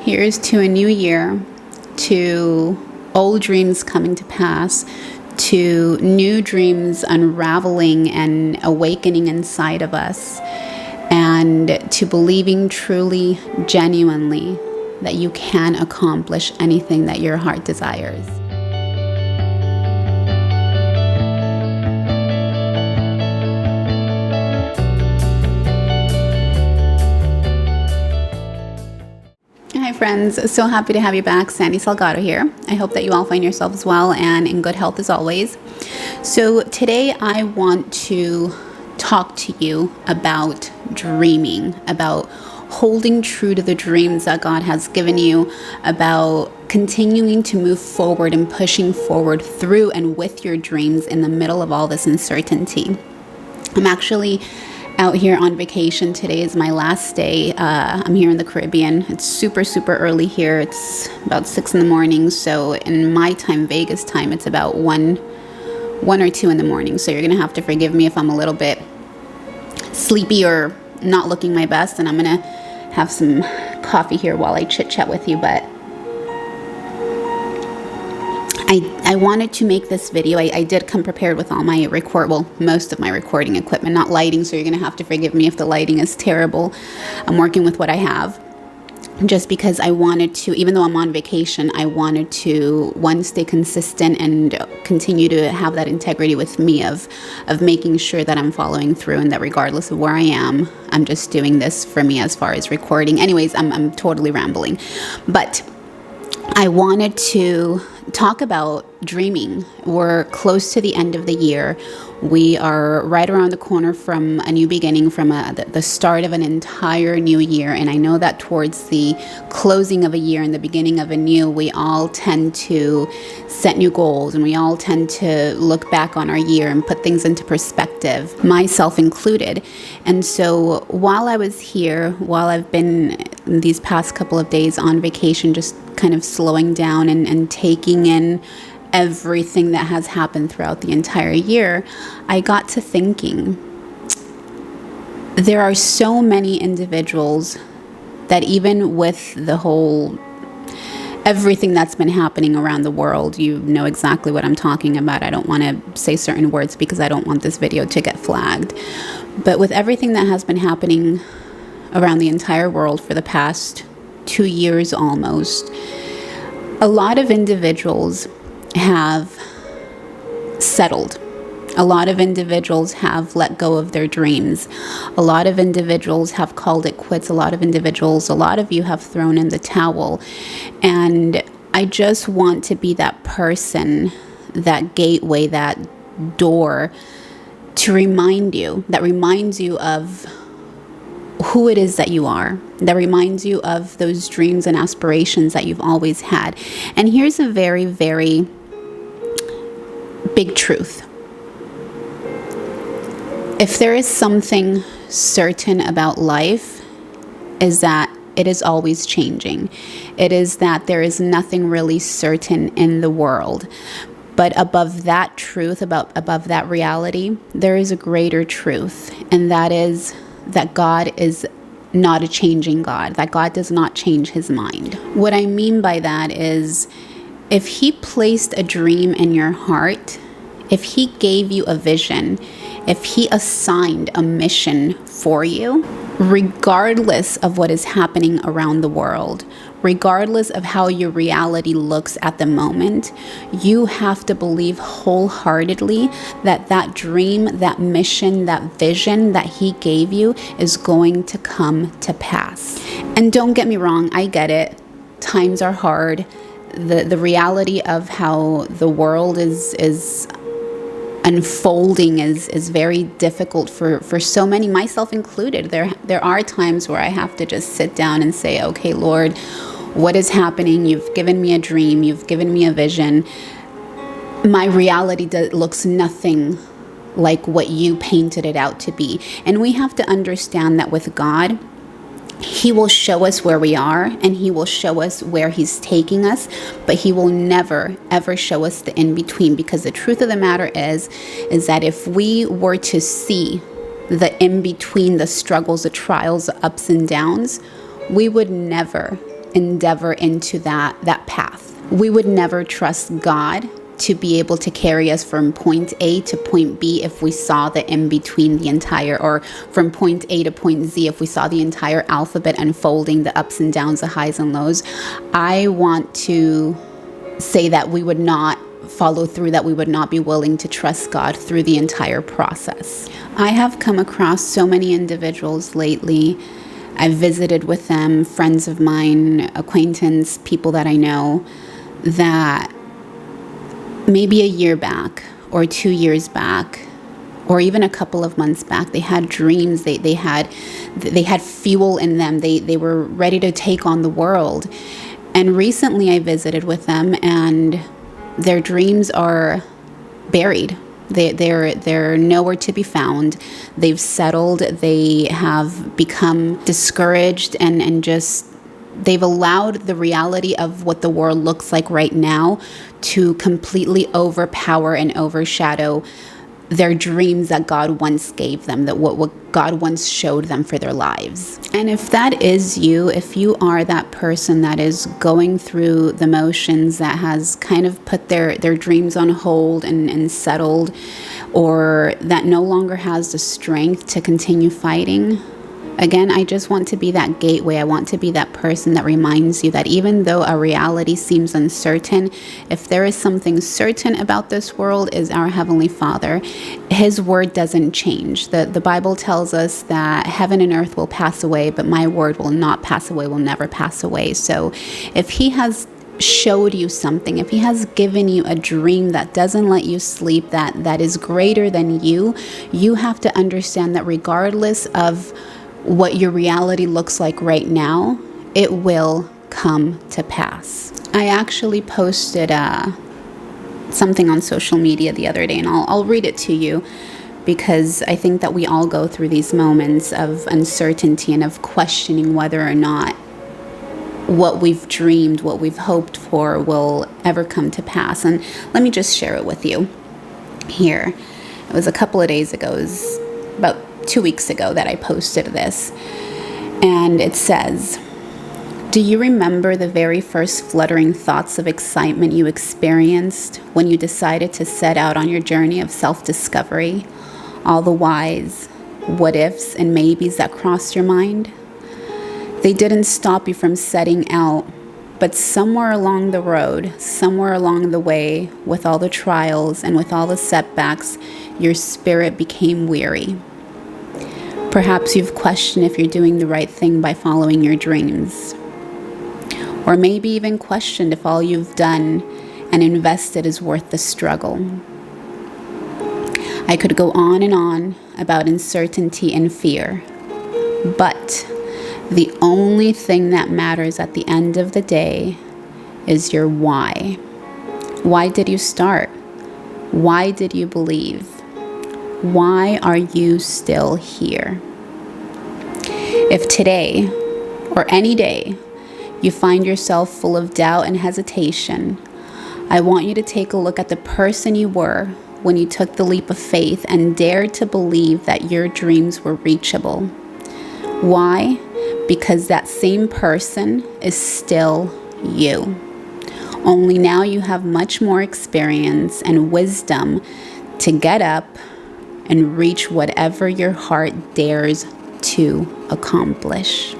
Here's to a new year, to old dreams coming to pass, to new dreams unraveling and awakening inside of us, and to believing truly, genuinely that you can accomplish anything that your heart desires. Hi friends, so happy to have you back. Sandy Salgado here. I hope that you all find yourselves well and in good health as always. So today I want to talk to you about dreaming, about holding true to the dreams that God has given you, about continuing to move forward and pushing forward through and with your dreams in the middle of all this uncertainty. I'm actually out here on vacation. Today is my last day. I'm here in the Caribbean. It's super early here. It's about 6 in the morning. So in my time, Vegas time, it's about 1 or 2 in the morning. So you're going to have to forgive me if I'm a little bit sleepy or not looking my best. And I'm going to have some coffee here while I chit chat with you. But I wanted to make this video. I did come prepared with all my most of my recording equipment, not lighting, so you're going to have to forgive me if the lighting is terrible. I'm working with what I have, just because I wanted to, even though I'm on vacation, I wanted to, one, stay consistent and continue to have that integrity with me of making sure that I'm following through and that regardless of where I am, I'm just doing this for me as far as recording. Anyways, I'm totally rambling, but I wanted to talk about dreaming. We're close to the end of the year. We are right around the corner from a new beginning, from the start of an entire new year. And I know that towards the closing of a year and the beginning of a new, we all tend to set new goals and we all tend to look back on our year and put things into perspective, myself included. And so while I was here, while I've been these past couple of days on vacation, just kind of slowing down and taking in everything that has happened throughout the entire year, I got to thinking, there are so many individuals that even with the whole everything that's been happening around the world, you know exactly what I'm talking about. I don't want to say certain words because I don't want this video to get flagged. But with everything that has been happening around the entire world for the past 2 years almost, a lot of individuals have settled. A lot of individuals have let go of their dreams. A lot of individuals have called it quits. A lot of you have thrown in the towel. And I just want to be that person, that gateway, that door to remind you, that reminds you of who it is that you are, that reminds you of those dreams and aspirations that you've always had. And here's a very, very big truth. If there is something certain about life, is that it is always changing. It is that there is nothing really certain in the world. But above that truth, above that reality, there is a greater truth, and that is that God is not a changing God, that God does not change his mind. What I mean by that is, if he placed a dream in your heart, if he gave you a vision, if he assigned a mission for you, regardless of what is happening around the world, regardless of how your reality looks at the moment, you have to believe wholeheartedly that that dream, that mission, that vision that he gave you is going to come to pass. And don't get me wrong, I get it. Times are hard. The reality of how the world is unfolding is very difficult for so many, myself included. There are times where I have to just sit down and say, okay, Lord, what is happening? You've given me a dream. You've given me a vision. My reality looks nothing like what you painted it out to be. And we have to understand that with God, he will show us where we are and he will show us where he's taking us, but he will never, ever show us the in-between, because the truth of the matter is that if we were to see the in-between, the struggles, the trials, the ups and downs, we would never endeavor into that path. We would never trust God to be able to carry us from point A to point B if we saw the in between the entire, or from point A to point Z if we saw the entire alphabet unfolding, the ups and downs, the highs and lows. I want to say that we would not follow through, that we would not be willing to trust God through the entire process. I have come across so many individuals lately. I've visited with them, friends of mine, acquaintance, people that I know, that maybe a year back or 2 years back or even a couple of months back, they had dreams, they had fuel in them, they were ready to take on the world. And recently I visited with them and their dreams are buried. They're nowhere to be found. They've settled. They have become discouraged and just, they've allowed the reality of what the world looks like right now to completely overpower and overshadow their dreams that God once gave them, that what God once showed them for their lives. And if that is you, if you are that person that is going through the motions, that has kind of put their dreams on hold and settled, or that no longer has the strength to continue fighting, again, I just want to be that gateway. I want to be that person that reminds you that even though a reality seems uncertain, if there is something certain about this world, is our Heavenly Father. His word doesn't change. The Bible tells us that heaven and earth will pass away, but my word will not pass away, will never pass away. So if He has showed you something, if He has given you a dream that doesn't let you sleep, that is greater than you have to understand that regardless of what your reality looks like right now, it will come to pass. I actually posted something on social media the other day, and I'll read it to you, because I think that we all go through these moments of uncertainty and of questioning whether or not what we've dreamed, what we've hoped for will ever come to pass. And let me just share it with you here. It was a couple of days ago, it was about 2 weeks ago that I posted this, and it says, "Do you remember the very first fluttering thoughts of excitement you experienced when you decided to set out on your journey of self-discovery? All the whys, what ifs, and maybes that crossed your mind? They didn't stop you from setting out, but somewhere along the road, somewhere along the way, with all the trials and with all the setbacks, your spirit became weary. Perhaps you've questioned if you're doing the right thing by following your dreams. Or maybe even questioned if all you've done and invested is worth the struggle. I could go on and on about uncertainty and fear, but the only thing that matters at the end of the day is your why. Why did you start? Why did you believe? Why are you still here? If today, or any day, you find yourself full of doubt and hesitation, I want you to take a look at the person you were when you took the leap of faith and dared to believe that your dreams were reachable. Why? Because that same person is still you. Only now you have much more experience and wisdom to get up and reach whatever your heart dares to accomplish.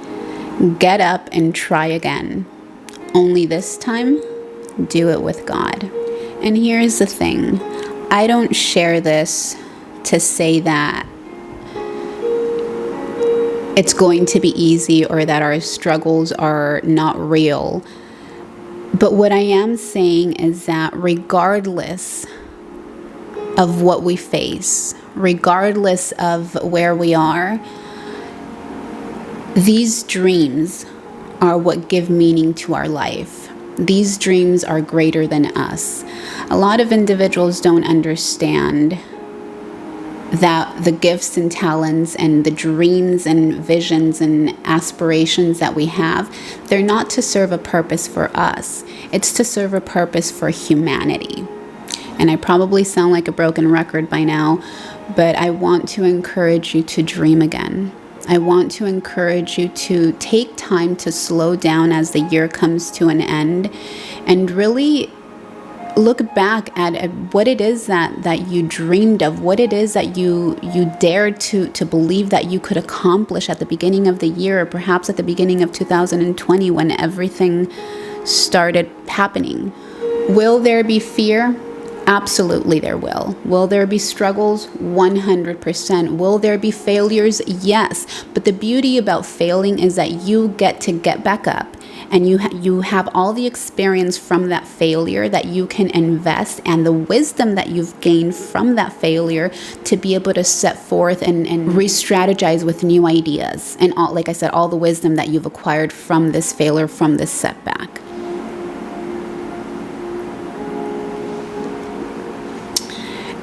Get up and try again. Only this time, do it with God." And here's the thing. I don't share this to say that it's going to be easy or that our struggles are not real. But what I am saying is that regardless of what we face, regardless of where we are, these dreams are what give meaning to our life. These dreams are greater than us. A lot of individuals don't understand that the gifts and talents and the dreams and visions and aspirations that we have, they're not to serve a purpose for us. It's to serve a purpose for humanity. And I probably sound like a broken record by now, but I want to encourage you to dream again. I want to encourage you to take time to slow down as the year comes to an end and really look back at what it is that you dreamed of, what it is that you dared to believe that you could accomplish at the beginning of the year, or perhaps at the beginning of 2020 when everything started happening. Will there be fear? Absolutely there will. Will there be struggles? 100%. Will there be failures? Yes. But the beauty about failing is that you get to get back up, and you have all the experience from that failure that you can invest, and the wisdom that you've gained from that failure to be able to set forth and re-strategize with new ideas. And all, like I said, all the wisdom that you've acquired from this failure, from this setback.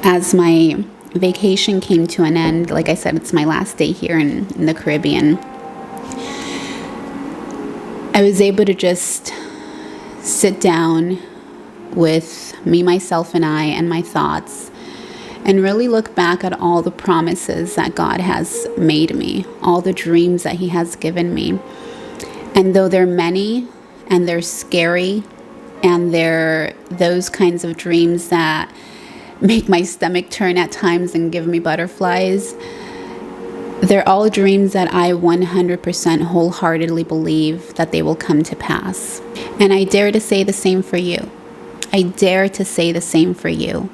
As my vacation came to an end, like I said, it's my last day here in the Caribbean, I was able to just sit down with me, myself, and I, and my thoughts, and really look back at all the promises that God has made me, all the dreams that He has given me. And though they're many, and they're scary, and they're those kinds of dreams that make my stomach turn at times and give me butterflies, they're all dreams that I 100% wholeheartedly believe that they will come to pass. And I dare to say the same for you. I dare to say the same for you.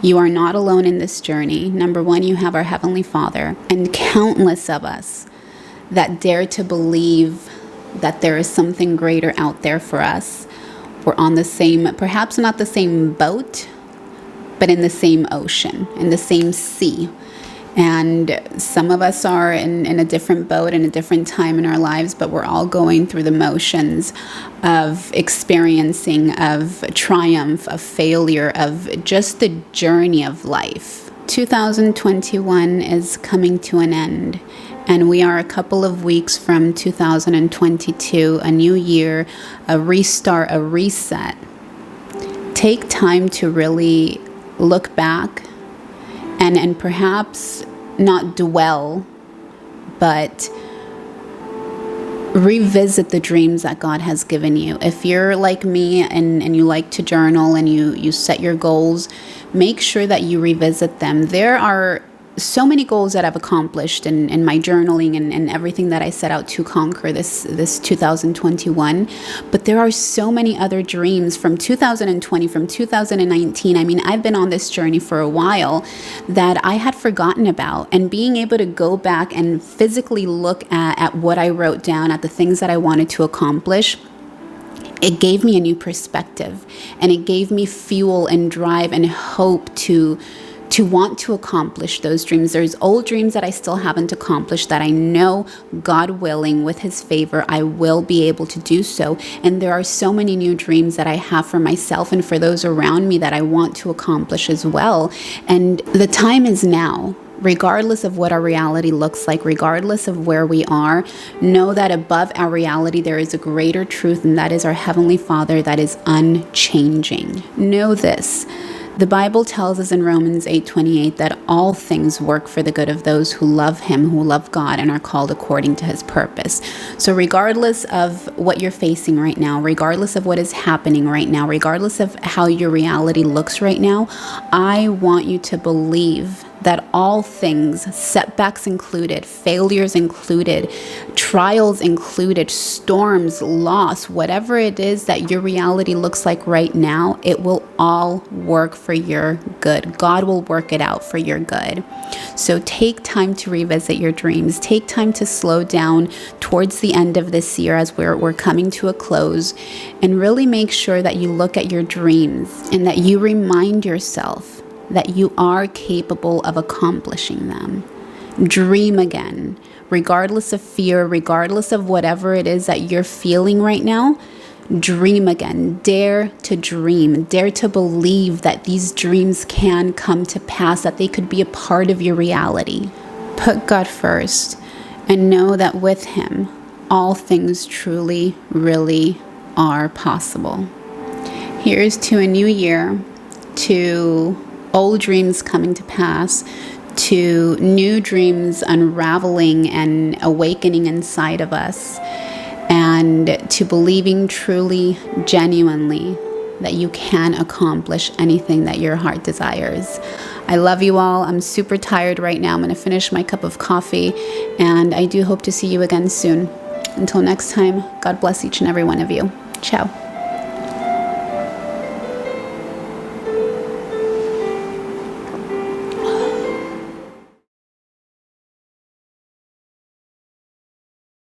You are not alone in this journey. Number one, you have our Heavenly Father and countless of us that dare to believe that there is something greater out there for us. We're on the same, perhaps not the same boat, but in the same ocean, in the same sea. And some of us are in a different boat, in a different time in our lives, but we're all going through the motions of experiencing, of triumph, of failure, of just the journey of life. 2021 is coming to an end, and we are a couple of weeks from 2022, a new year, a restart, a reset. Take time to really look back and perhaps not dwell, but revisit the dreams that God has given you. If you're like me and you like to journal and you set your goals, make sure that you revisit them. There are so many goals that I've accomplished in my journaling and everything that I set out to conquer this 2021. But there are so many other dreams from 2020, from 2019. I mean, I've been on this journey for a while that I had forgotten about. And being able to go back and physically look at what I wrote down, at the things that I wanted to accomplish, it gave me a new perspective. And it gave me fuel and drive and hope to want to accomplish those dreams. There's old dreams that I still haven't accomplished that I know, God willing, with His favor, I will be able to do so. And there are so many new dreams that I have for myself and for those around me that I want to accomplish as well. And the time is now. Regardless of what our reality looks like, regardless of where we are, know that above our reality there is a greater truth, and that is our Heavenly Father that is unchanging. Know this. The Bible tells us in Romans 8:28 that all things work for the good of those who love Him, who love God, and are called according to His purpose. So regardless of what you're facing right now, regardless of what is happening right now, regardless of how your reality looks right now, I want you to believe that all things, setbacks included, failures included, trials included, storms, loss, whatever it is that your reality looks like right now, it will all work for your good. God will work it out for your good. So take time to revisit your dreams. Take time to slow down towards the end of this year as we're coming to a close, and really make sure that you look at your dreams and that you remind yourself that you are capable of accomplishing them. Dream again, regardless of fear, regardless of whatever it is that you're feeling right now. Dream again. Dare to dream. Dare to believe that these dreams can come to pass, that they could be a part of your reality. Put God first and know that with Him, all things truly, really are possible. Here's to a new year, to old dreams coming to pass, to new dreams unraveling and awakening inside of us, and to believing truly, genuinely, that you can accomplish anything that your heart desires. I love you all. I'm super tired right now. I'm going to finish my cup of coffee, and I do hope to see you again soon. Until next time, God bless each and every one of you. Ciao.